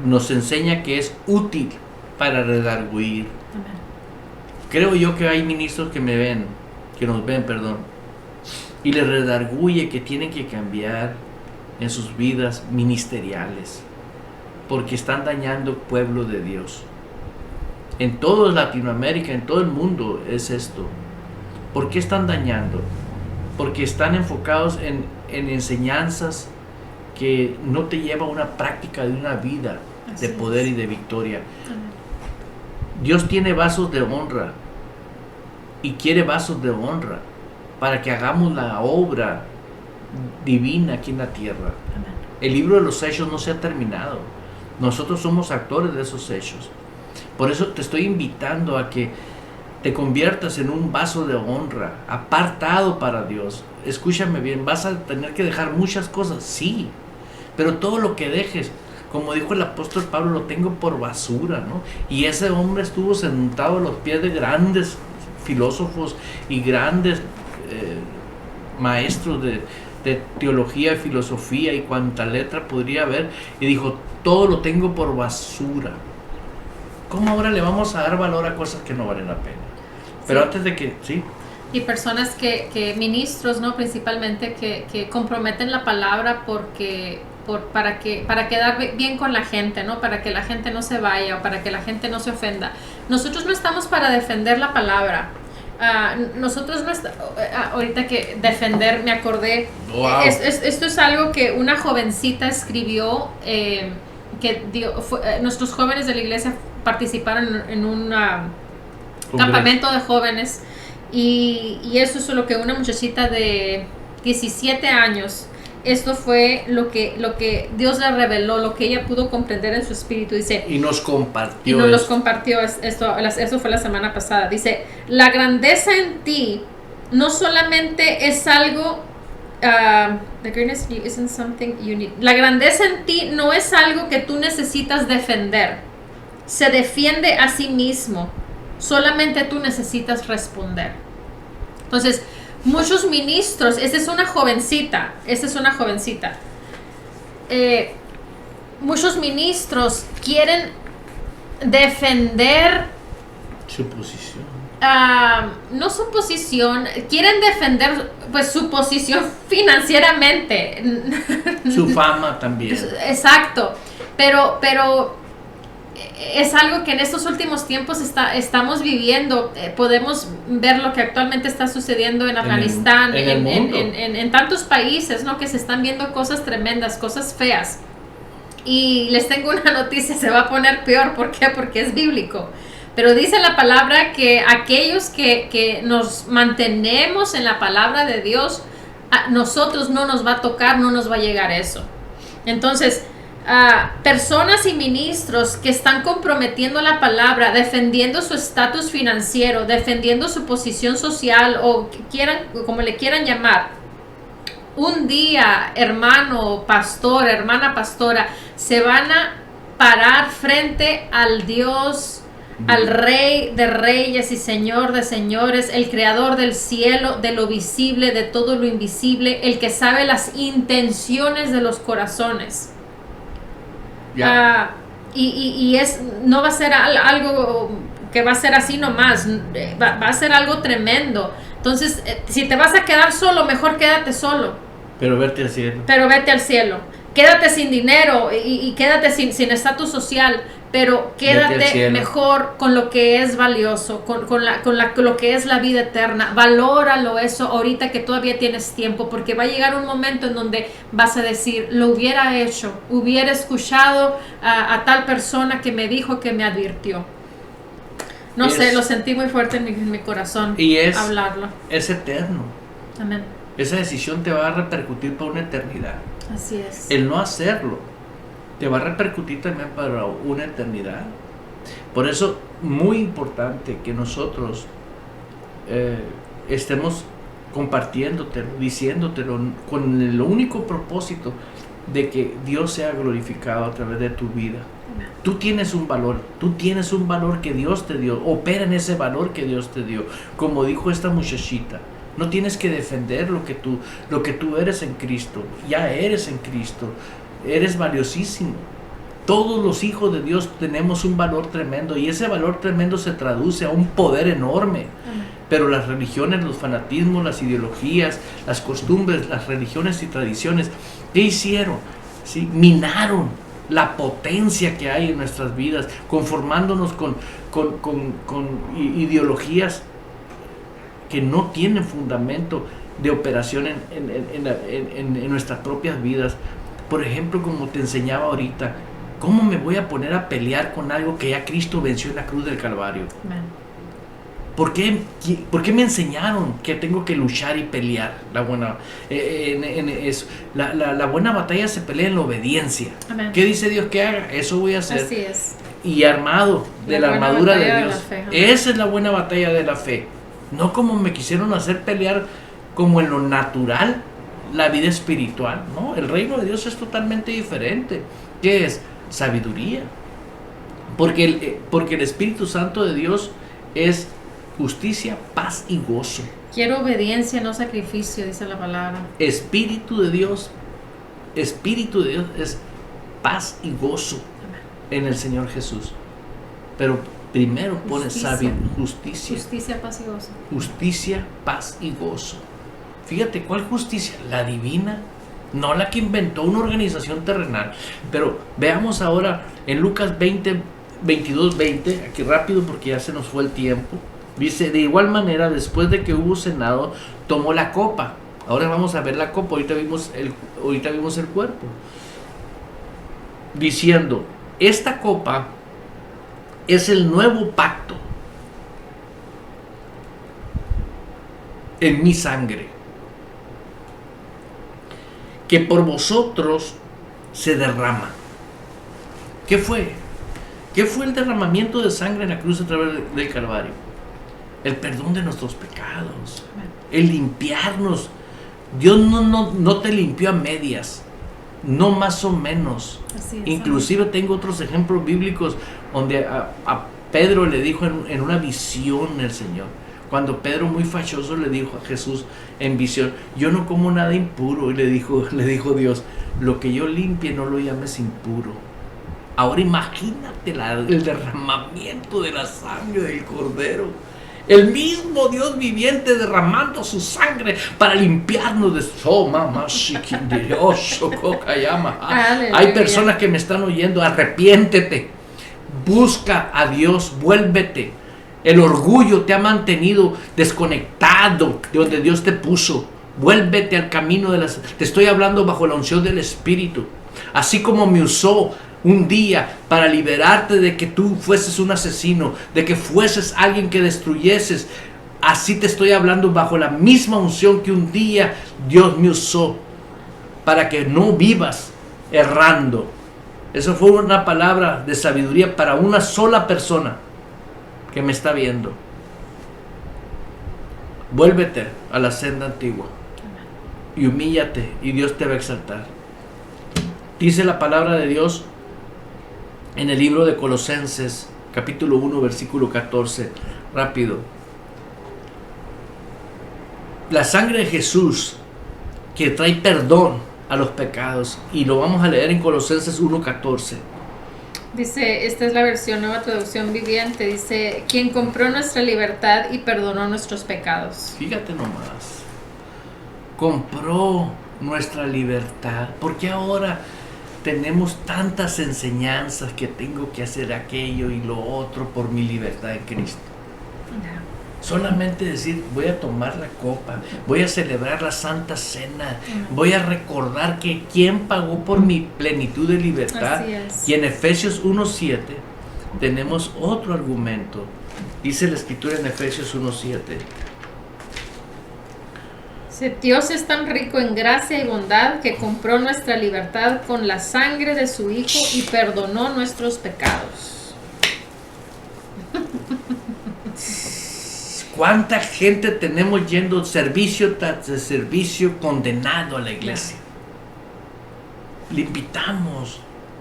nos enseña que es útil para redarguir. Amén. Creo yo que hay ministros que nos ven, y les redarguye que tienen que cambiar en sus vidas ministeriales, porque están dañando el pueblo de Dios. En toda Latinoamérica, en todo el mundo es esto. ¿Por qué están dañando? Porque están enfocados en enseñanzas que no te llevan a una práctica de una vida de poder y de victoria. Amén. Dios tiene vasos de honra y quiere vasos de honra para que hagamos la obra divina aquí en la tierra. Amén. El libro de los hechos no se ha terminado. Nosotros somos actores de esos hechos. Por eso te estoy invitando a que te conviertas en un vaso de honra, apartado para Dios. Escúchame bien, vas a tener que dejar muchas cosas, sí, pero todo lo que dejes, como dijo el apóstol Pablo, lo tengo por basura, ¿no? Y ese hombre estuvo sentado a los pies de grandes filósofos y grandes maestros de teología y filosofía y cuánta letra podría haber, y dijo, todo lo tengo por basura. ¿Cómo ahora le vamos a dar valor a cosas que no valen la pena? Pero antes de que, sí. Y personas que ministros, ¿no? Principalmente que comprometen la palabra para quedar bien con la gente, ¿no? Para que la gente no se vaya o para que la gente no se ofenda. Nosotros no estamos para defender la palabra. Nosotros no ahorita que defender me acordé. Wow. Esto es algo que una jovencita escribió, nuestros jóvenes de la iglesia participaron en un campamento de jóvenes y eso es lo que una muchachita de 17 años, esto fue lo que Dios le reveló, lo que ella pudo comprender en su espíritu. Dice, y nos compartió esto, eso fue la semana pasada. Dice, la grandeza en ti no solamente es algo the greatness isn't something you need. La grandeza en ti no es algo que tú necesitas defender, se defiende a sí mismo, solamente tú necesitas responder. Entonces, muchos ministros, esta es una jovencita, muchos ministros quieren defender su posición. No su posición, quieren defender pues su posición financieramente. Su fama también. Exacto, pero es algo que en estos últimos tiempos estamos viviendo. Podemos ver lo que actualmente está sucediendo en Afganistán, en tantos países, ¿no? Que se están viendo cosas tremendas, cosas feas. Y les tengo una noticia, se va a poner peor. ¿Por qué? Porque es bíblico. Pero dice la palabra que aquellos que nos mantenemos en la palabra de Dios, a nosotros no nos va a tocar, no nos va a llegar eso. Entonces, personas y ministros que están comprometiendo la palabra, defendiendo su estatus financiero, defendiendo su posición social o como le quieran llamar, un día, hermano pastor, hermana pastora, se van a parar frente al Dios, al Rey de reyes y Señor de señores, el creador del cielo, de lo visible, de todo lo invisible, el que sabe las intenciones de los corazones. No va a ser algo que va a ser así nomás, va a ser algo tremendo. Entonces, si te vas a quedar solo, mejor quédate solo. Pero vete al cielo. Quédate sin dinero y quédate sin estatus social, pero quédate mejor con lo que es valioso, con lo que es la vida eterna. Valóralo eso ahorita que todavía tienes tiempo, porque va a llegar un momento en donde vas a decir, lo hubiera hecho, hubiera escuchado a tal persona que me dijo, que me advirtió. No sé, lo sentí muy fuerte en mi corazón y hablarlo. Es eterno. Amén. Esa decisión te va a repercutir por una eternidad. Así es. El no hacerlo te va a repercutir también para una eternidad. Por eso, muy importante que nosotros estemos compartiéndotelo, diciéndotelo, con el único propósito de que Dios sea glorificado a través de tu vida. Tú tienes un valor que Dios te dio. Opera en ese valor que Dios te dio. Como dijo esta muchachita, no tienes que defender lo que tú eres en Cristo. Ya eres en Cristo. Eres valiosísimo. Todos los hijos de Dios tenemos un valor tremendo, y ese valor tremendo se traduce a un poder enorme. Pero las religiones, los fanatismos, las ideologías, las costumbres, las religiones y tradiciones, ¿qué hicieron? ¿Sí? Minaron la potencia que hay en nuestras vidas, conformándonos con ideologías que no tienen fundamento de operación en nuestras propias vidas. Por ejemplo, como te enseñaba ahorita, ¿cómo me voy a poner a pelear con algo que ya Cristo venció en la cruz del Calvario? ¿Por qué me enseñaron que tengo que luchar y pelear? La buena batalla se pelea en la obediencia. Amén. ¿Qué dice Dios que haga? Eso voy a hacer. Así es. Y armado de la armadura de Dios. Esa es la buena batalla de la fe. No como me quisieron hacer pelear como en lo natural, la vida espiritual. No, el reino de Dios es totalmente diferente. ¿Qué es? Sabiduría. Porque el Espíritu Santo de Dios es justicia, paz y gozo. Quiero obediencia, no sacrificio, dice la palabra. Espíritu de Dios es paz y gozo en el Señor Jesús. Pero primero pone justicia. Justicia, paz y gozo. Justicia, paz y gozo. Fíjate, ¿cuál justicia? La divina, no la que inventó una organización terrenal. Pero veamos ahora en Lucas 22:20, aquí rápido porque ya se nos fue el tiempo. Dice, de igual manera, después de que hubo cenado, tomó la copa. Ahora vamos a ver la copa, ahorita vimos el cuerpo. Diciendo, esta copa es el nuevo pacto en mi sangre, que por vosotros se derrama. ¿Qué fue? ¿Qué fue el derramamiento de sangre en la cruz a través del Calvario? El perdón de nuestros pecados, el limpiarnos. Dios no te limpió a medias, no más o menos. Inclusive tengo otros ejemplos bíblicos donde a Pedro le dijo en una visión el Señor, cuando Pedro muy fachoso le dijo a Jesús en visión, yo no como nada impuro, y le dijo Dios, lo que yo limpie no lo llames impuro. Ahora imagínate el derramamiento de la sangre del Cordero. El mismo Dios viviente derramando su sangre para limpiarnos de Hay personas que me están oyendo, arrepiéntete, busca a Dios, vuélvete. El orgullo te ha mantenido desconectado de donde Dios te puso. Vuélvete al camino te estoy hablando bajo la unción del Espíritu. Así como me usó un día para liberarte de que tú fueses un asesino, de que fueses alguien que destruyeses, así te estoy hablando bajo la misma unción que un día Dios me usó para que no vivas errando. Eso fue una palabra de sabiduría para una sola persona que me está viendo. Vuélvete a la senda antigua y humíllate, y Dios te va a exaltar. Dice la palabra de Dios en el libro de Colosenses, capítulo 1, versículo 14. Rápido. La sangre de Jesús que trae perdón a los pecados. Y lo vamos a leer en Colosenses 1:14. Dice, esta es la versión Nueva Traducción Viviente. Dice, quien compró nuestra libertad y perdonó nuestros pecados. Fíjate nomás. Compró nuestra libertad. Porque ahora tenemos tantas enseñanzas que tengo que hacer aquello y lo otro por mi libertad en Cristo. No. Solamente decir, voy a tomar la copa, voy a celebrar la Santa Cena, voy a recordar que quién pagó por mi plenitud de libertad. Y en Efesios 1:7 tenemos otro argumento. Dice la Escritura en Efesios 1:7. Dios es tan rico en gracia y bondad que compró nuestra libertad con la sangre de su Hijo y perdonó nuestros pecados. ¿Cuánta gente tenemos yendo servicio tras servicio condenado a la iglesia? Le invitamos.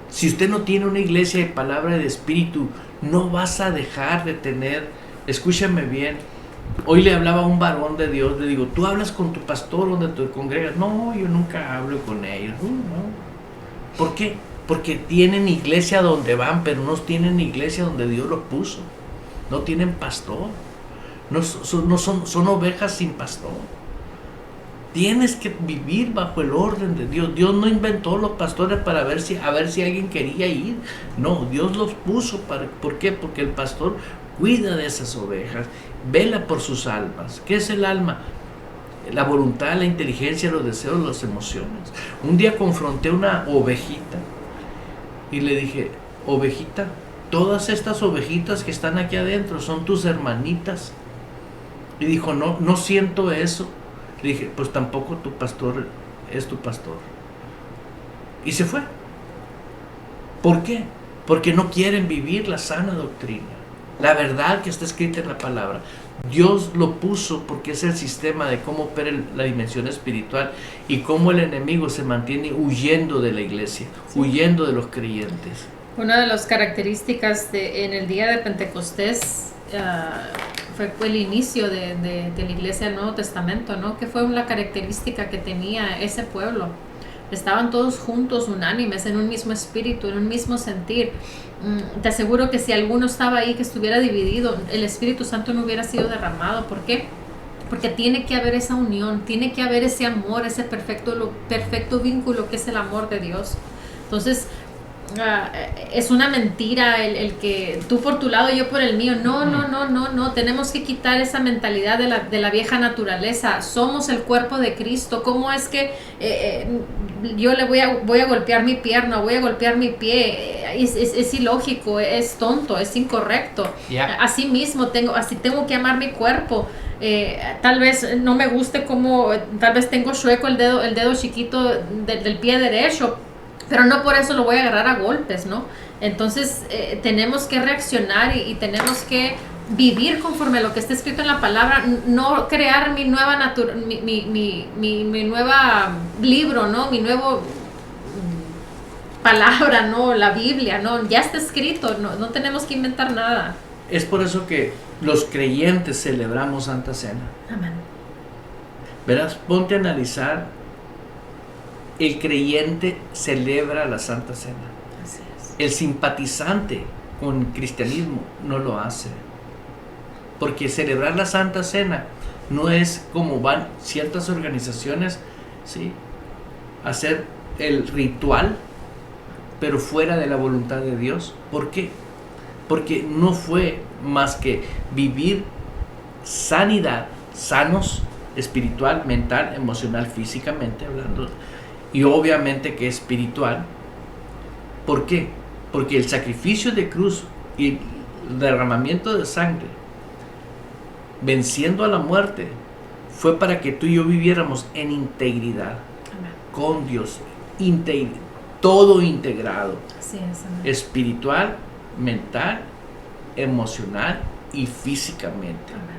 Si usted no tiene una iglesia de palabra de espíritu, no vas a dejar de tener. Escúchame bien. Hoy le hablaba a un varón de Dios. Le digo, ¿tú hablas con tu pastor donde te congregas? No, yo nunca hablo con ellos. No. ¿Por qué? Porque tienen iglesia donde van, pero no tienen iglesia donde Dios los puso. No tienen pastor. Son ovejas sin pastor. Tienes que vivir bajo el orden de Dios. Dios no inventó los pastores para ver si alguien quería ir. No, Dios los puso para. ¿Por qué? Porque el pastor cuida de esas ovejas, vela por sus almas. ¿Qué es el alma? La voluntad, la inteligencia, los deseos, las emociones. Un día confronté una ovejita y le dije, ovejita, todas estas ovejitas que están aquí adentro son tus hermanitas. Y dijo, no siento eso. Le dije, pues tampoco tu pastor es tu pastor. Y se fue. ¿Por qué? Porque no quieren vivir la sana doctrina, la verdad que está escrita en la palabra. Dios lo puso porque es el sistema de cómo opera la dimensión espiritual y cómo el enemigo se mantiene huyendo de la iglesia, huyendo de los creyentes. Una de las características en el día de Pentecostés fue el inicio de la iglesia del Nuevo Testamento, ¿no? Que fue una característica que tenía ese pueblo. Estaban todos juntos, unánimes, en un mismo espíritu, en un mismo sentir. Te aseguro que si alguno estaba ahí que estuviera dividido, el Espíritu Santo no hubiera sido derramado. ¿Por qué? Porque tiene que haber esa unión, tiene que haber ese amor, ese perfecto vínculo que es el amor de Dios. Entonces, es una mentira el que tú por tu lado, yo por el mío. No. Tenemos que quitar esa mentalidad de la vieja naturaleza. Somos el cuerpo de Cristo. ¿Cómo es que yo le voy a golpear mi pierna, voy a golpear mi pie? Es ilógico, es tonto, es incorrecto. Yeah. Así mismo tengo que amar mi cuerpo. Tal vez no me guste tal vez tengo chueco el dedo chiquito del pie derecho, pero no por eso lo voy a agarrar a golpes, ¿no? Entonces tenemos que reaccionar y tenemos que vivir conforme a lo que está escrito en la palabra, no crear mi nueva mi nueva libro, ¿no? Mi nuevo palabra, ¿no? La Biblia, ¿no? Ya está escrito, no tenemos que inventar nada. Es por eso que los creyentes celebramos Santa Cena. Amén. Verás, ponte a analizar. El creyente celebra la Santa Cena. Así es. El simpatizante con el cristianismo no lo hace. Porque celebrar la Santa Cena no es como van ciertas organizaciones, ¿sí?, a hacer el ritual, pero fuera de la voluntad de Dios. ¿Por qué? Porque no fue más que vivir sanidad, sanos, espiritual, mental, emocional, físicamente hablando, y obviamente que espiritual. ¿Por qué? Porque el sacrificio de cruz y el derramamiento de sangre, venciendo a la muerte, fue para que tú y yo viviéramos en integridad. Amén. Con Dios, todo integrado. Así es, amén. Espiritual, mental, emocional y físicamente. Amén.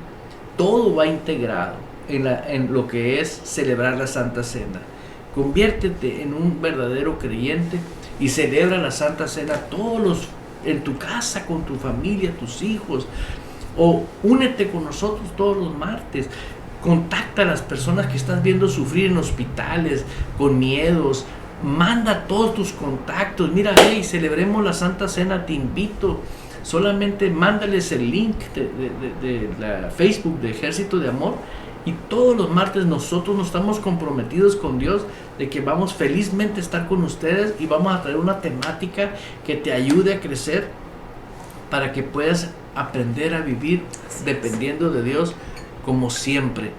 Todo va integrado en lo que es celebrar la Santa Cena. Conviértete en un verdadero creyente y celebra la Santa Cena en tu casa, con tu familia, tus hijos, o únete con nosotros todos los martes. Contacta a las personas que estás viendo sufrir en hospitales, con miedos. Manda todos tus contactos. Mira, hey, celebremos la Santa Cena, te invito. Solamente mándales el link de la Facebook de Ejército de Amor. Y todos los martes nosotros nos estamos comprometidos con Dios de que vamos felizmente a estar con ustedes y vamos a traer una temática que te ayude a crecer para que puedas aprender a vivir dependiendo de Dios como siempre.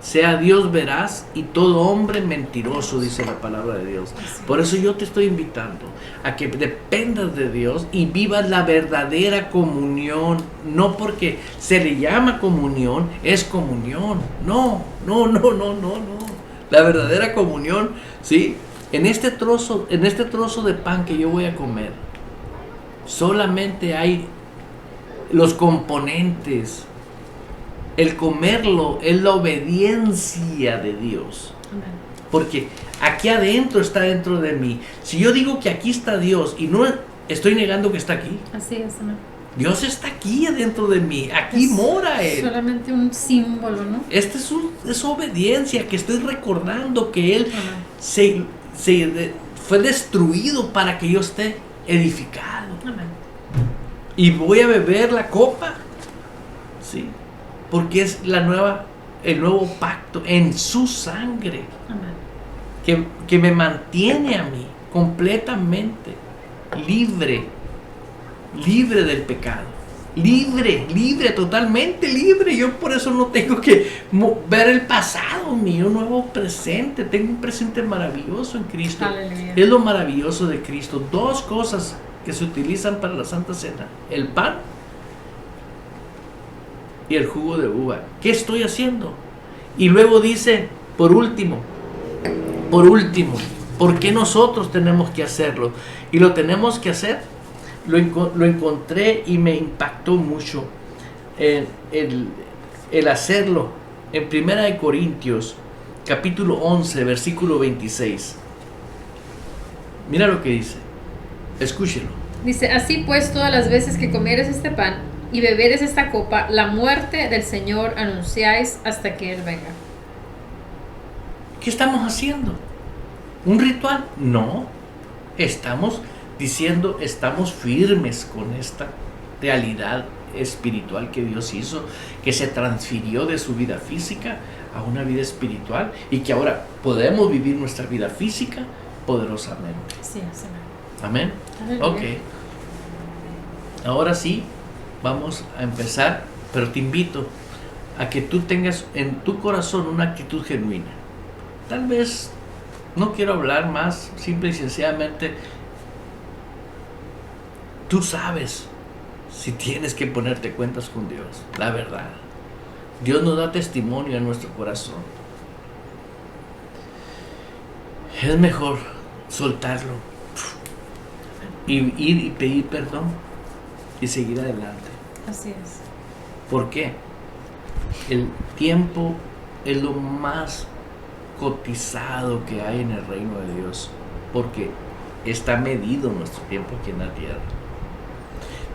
sea Dios veraz y todo hombre mentiroso, dice la palabra de Dios. Por eso yo te estoy invitando a que dependas de Dios y vivas la verdadera comunión. No porque se le llama comunión, es comunión. No. La verdadera comunión, ¿sí? En este trozo de pan que yo voy a comer, solamente hay los componentes. El comerlo es la obediencia de Dios. Amén. Porque aquí adentro está dentro de mí. Si yo digo que aquí está Dios y no estoy negando que está aquí. Así es, amén. Dios está aquí adentro de mí. Aquí mora Él. Solamente un símbolo, ¿no? Esta es obediencia, que estoy recordando que Él fue destruido para que yo esté edificado. Amén. Y voy a beber la copa. Sí. Porque es el nuevo pacto en su sangre. Amén. Que me mantiene a mí completamente libre del pecado. Libre, totalmente libre. Yo por eso no tengo que ver el pasado mío, un nuevo presente. Tengo un presente maravilloso en Cristo. Aleluya. Es lo maravilloso de Cristo. Dos cosas que se utilizan para la Santa Cena: el pan y el jugo de uva. ¿Qué estoy haciendo? Y luego dice, por último, ¿por qué nosotros tenemos que hacerlo? Y lo tenemos que hacer, lo encontré y me impactó mucho el hacerlo en 1 Corintios capítulo 11 versículo 26. Mira lo que dice, escúchelo. Dice, así pues, todas las veces que comieres este pan y beberes esta copa, la muerte del Señor anunciáis hasta que Él venga. ¿Qué estamos haciendo? ¿Un ritual? No. Estamos diciendo, estamos firmes con esta realidad espiritual que Dios hizo, que se transfirió de su vida física a una vida espiritual y que ahora podemos vivir nuestra vida física poderosamente. Sí, amén. Amén. Ok. Ahora sí, vamos a empezar, pero te invito a que tú tengas en tu corazón una actitud genuina. Tal vez no quiero hablar más, simple y sencillamente tú sabes si tienes que ponerte cuentas con Dios, la verdad. Dios nos da testimonio en nuestro corazón. Es mejor soltarlo y ir y pedir perdón y seguir adelante. Así es. ¿Por qué? El tiempo es lo más cotizado que hay en el reino de Dios, porque está medido nuestro tiempo aquí en la tierra.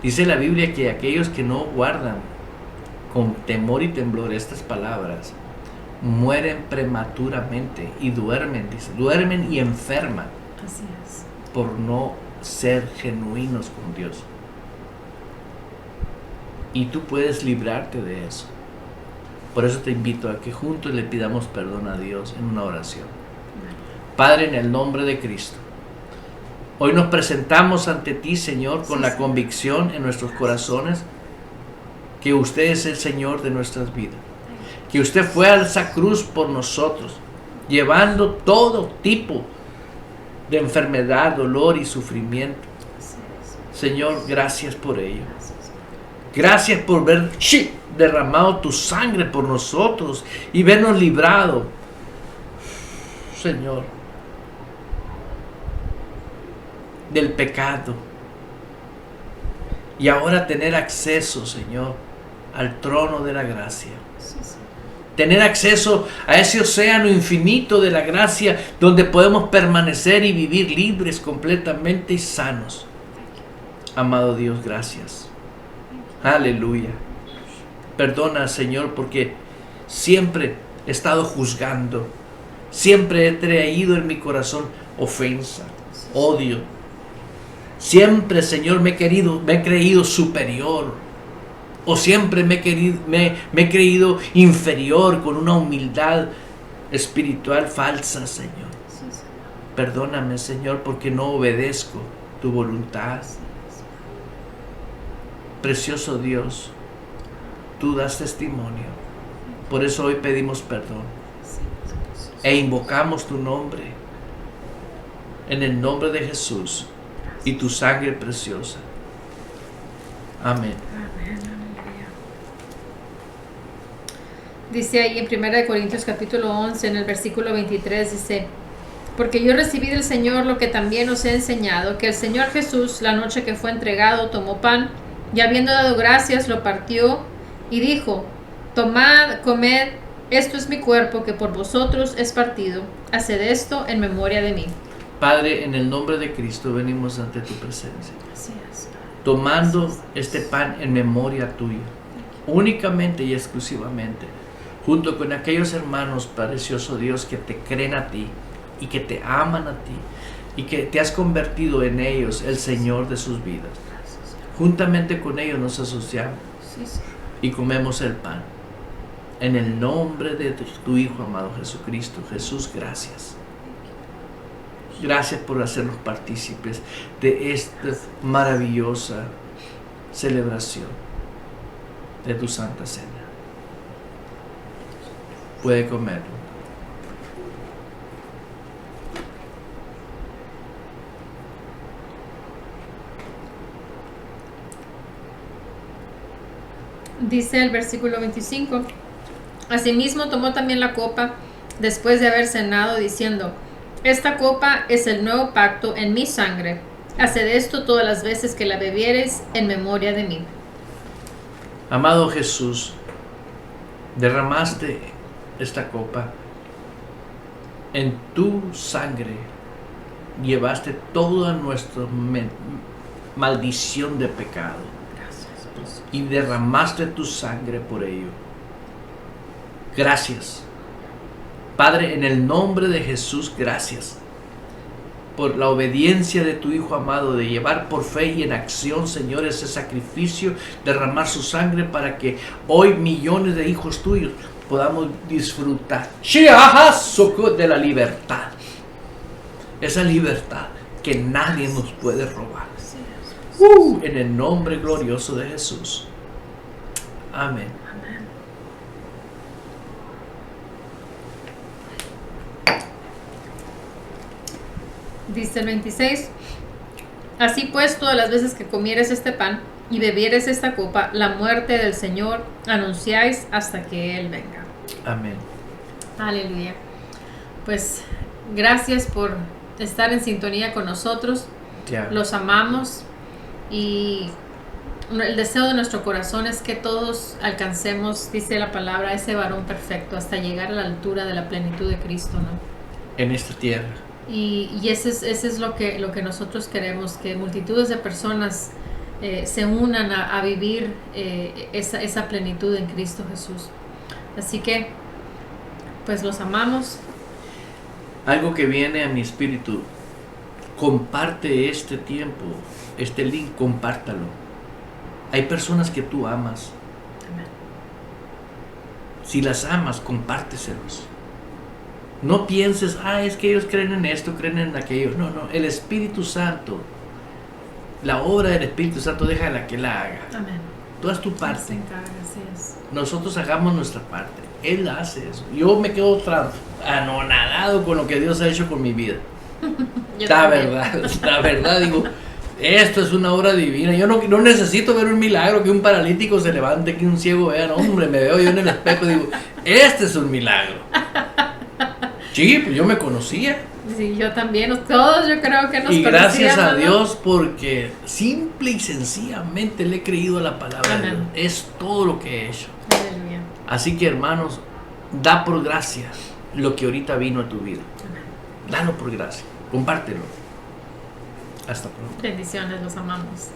Dice la Biblia que aquellos que no guardan con temor y temblor estas palabras mueren prematuramente y duermen, dice, duermen y enferman. Así es. Por no ser genuinos con Dios. Y tú puedes librarte de eso. Por eso te invito a que juntos le pidamos perdón a Dios en una oración. Padre, en el nombre de Cristo, hoy nos presentamos ante ti, Señor, con la convicción en nuestros corazones que usted es el Señor de nuestras vidas, que usted fue a esa cruz por nosotros, llevando todo tipo de enfermedad, dolor y sufrimiento. Señor, gracias por ello. Gracias por haber derramado tu sangre por nosotros y vernos librado, Señor, del pecado. Y ahora tener acceso, Señor, al trono de la gracia. Tener acceso a ese océano infinito de la gracia donde podemos permanecer y vivir libres completamente y sanos. Amado Dios, gracias. Aleluya. Perdona, Señor, porque siempre he estado juzgando. Siempre he traído en mi corazón ofensa, odio. Siempre, Señor, me he creído superior. O siempre me he creído inferior con una humildad espiritual falsa, Señor. Perdóname, Señor, porque no obedezco tu voluntad. Precioso Dios, tú das testimonio Por eso hoy pedimos perdón e invocamos tu nombre, en el nombre de Jesús y tu sangre preciosa. Amén. Dice ahí en 1 Corintios capítulo 11, en el versículo 23, dice: porque yo recibí del Señor lo que también os he enseñado, que el Señor Jesús, la noche que fue entregado, tomó pan, y habiendo dado gracias, lo partió, y dijo: tomad, comed, esto es mi cuerpo, que por vosotros es partido. Haced esto en memoria de mí. Padre, en el nombre de Cristo venimos ante tu presencia, Gracias. tomando este pan en memoria tuya, únicamente y exclusivamente, junto con aquellos hermanos, precioso Dios, que te creen a ti y que te aman a ti y que te has convertido en ellos el Señor de sus vidas. Juntamente con ellos nos asociamos y comemos el pan. En el nombre de tu Hijo amado Jesucristo. Jesús, gracias. Gracias por hacernos partícipes de esta maravillosa celebración de tu Santa Cena. Puede comerlo. Dice el versículo 25: asimismo tomó también la copa después de haber cenado, diciendo: esta copa es el nuevo pacto en mi sangre. Haced esto todas las veces que la bebiereis en memoria de mí. Amado Jesús, derramaste esta copa, en tu sangre llevaste toda nuestra maldición de pecado y derramaste tu sangre por ello. Gracias, Padre, en el nombre de Jesús, gracias por la obediencia de tu Hijo amado, de llevar por fe y en acción, Señor, ese sacrificio, derramar su sangre para que hoy millones de hijos tuyos podamos disfrutar de la libertad, esa libertad que nadie nos puede robar. En el nombre glorioso de Jesús. Amén. Dice el 26: así pues, todas las veces que comieres este pan y bebieres esta copa, la muerte del Señor anunciáis hasta que Él venga. Amén. Aleluya. Pues gracias por estar en sintonía con nosotros. Los amamos y el deseo de nuestro corazón es que todos alcancemos, dice la palabra, ese varón perfecto hasta llegar a la altura de la plenitud de Cristo, ¿no? En esta tierra. Y ese es lo que nosotros queremos, que multitudes de personas se unan a vivir esa plenitud en Cristo Jesús. Así que, pues los amamos. Algo que viene a mi espíritu: comparte este tiempo, este link, compártalo. Hay personas que tú amas. Amén. Si las amas, compárteselos. No pienses, es que ellos creen en esto, creen en aquello. No, el Espíritu Santo, la obra del Espíritu Santo, déjala que la haga. Amén. Tú haz tu parte. Se encarga, así es. Nosotros hagamos nuestra parte. Él hace eso. Yo me quedo anonadado con lo que Dios ha hecho con mi vida. La verdad, digo, esto es una obra divina. Yo no necesito ver un milagro, que un paralítico se levante, que un ciego vea. No, hombre, me veo yo en el espejo y digo, este es un milagro. Sí, pues yo me conocía. Sí, yo también. Todos yo creo que nos conocíamos. Y gracias a Dios, porque simple y sencillamente le he creído a la palabra de Dios. Es todo lo que he hecho. Aleluya. Así que, hermanos, da por gracia lo que ahorita vino a tu vida. Dalo por gracia. Compártelo. Hasta pronto. Bendiciones, los amamos.